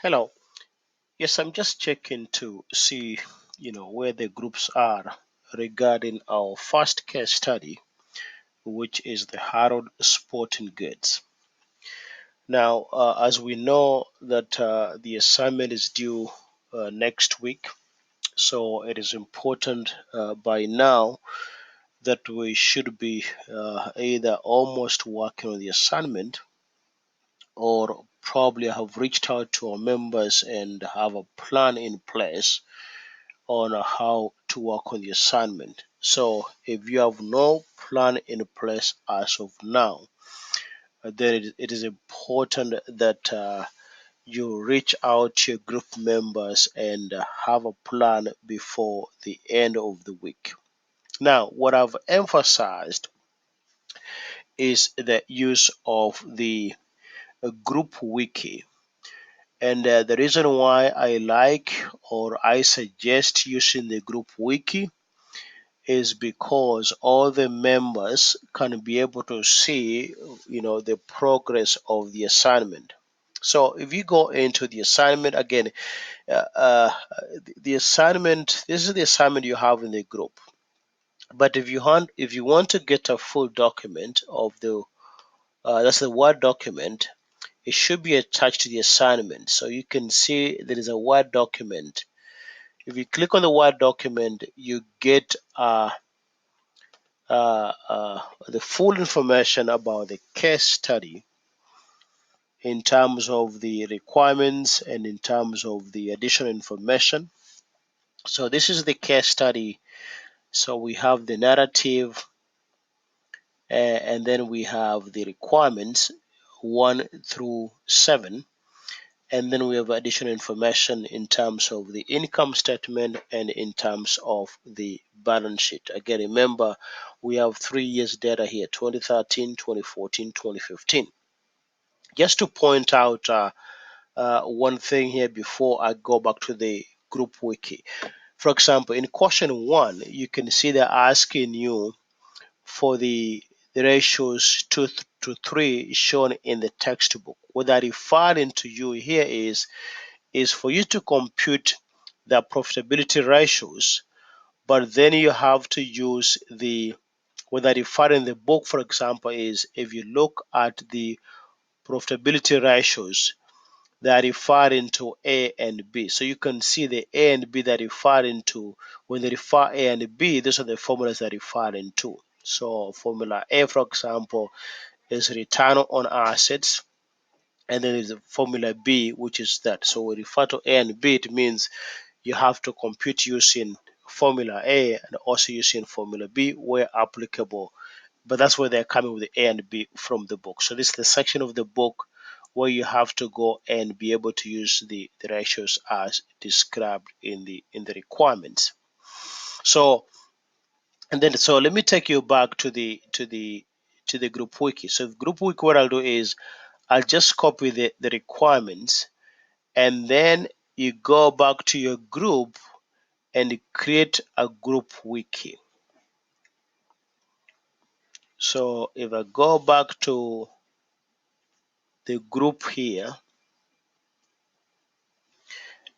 Hello. Yes, I'm just checking to see, where the groups are regarding our first case study, which is the Harold Sporting Goods. Now, as we know that the assignment is due next week, so it is important by now that we should be either almost working on the assignment or probably have reached out to our members and have a plan in place on how to work on the assignment. So if you have no plan in place as of now, then it is important that you reach out to your group members and have a plan before the end of the week. Now, what I've emphasized is the use of the group wiki. And the reason why I like or I suggest using the group wiki is because all the members can be able to see, the progress of the assignment. So if you go into the assignment again, the assignment, this is the assignment you have in the group. But if you want to get a full document of the that's the Word document, it should be attached to the assignment. So you can see there is a Word document. If you click on the Word document, you get the full information about the case study in terms of the requirements and in terms of the additional information. So this is the case study. So we have the narrative and then we have the requirements 1 through 7. And then we have additional information in terms of the income statement and in terms of the balance sheet. Again, remember, we have 3 years data here, 2013, 2014, 2015. Just to point out one thing here before I go back to the group wiki. For example, in question 1, you can see they're asking you for the ratios 2 to 3 shown in the textbook. What that referring to you here is for you to compute the profitability ratios, but then you have to use the what that referred in the book, for example, is if you look at the profitability ratios that refer into A and B. So you can see the A and B that refer into, when they refer A and B, these are the formulas that refer into. So formula A, for example, is return on assets, and then there's a formula B, which is that. So we refer to A and B, it means you have to compute using formula A and also using formula B where applicable. But that's where they're coming with the A and B from the book. So this is the section of the book where you have to go and be able to use the ratios as described in the requirements. So let me take you back to the group wiki. So group wiki, what I'll do is I'll just copy the requirements, and then you go back to your group and create a group wiki. So if I go back to the group here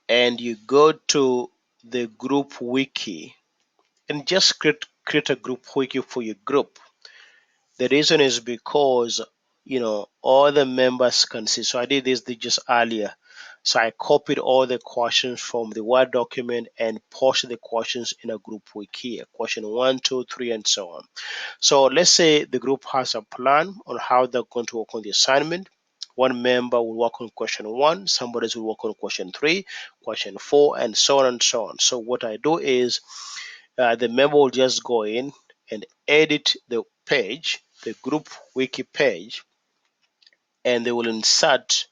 and you go to the group wiki and just create a group wiki for your group. The reason is because all the members can see. So I did this just earlier. So I copied all the questions from the Word document and posted the questions in a group wiki, question 1, 2, 3, and so on. So let's say the group has a plan on how they're going to work on the assignment. One member will work on question 1, somebody else will work on question 3, question 4, and so on and so on. So what I do is the member will just go in and edit the page, the group wiki page, and they will insert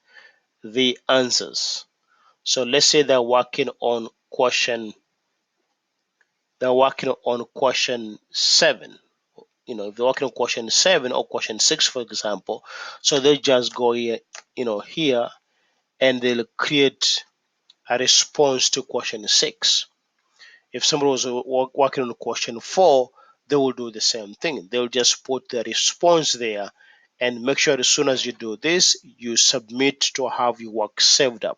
the answers. So let's say they're working on question 7. If they're working on question 7 or question 6, for example, so they just go here and they'll create a response to question 6. If somebody was working on question 4, they will do the same thing. They'll just put the response there and make sure as soon as you do this, you submit to have your work saved up.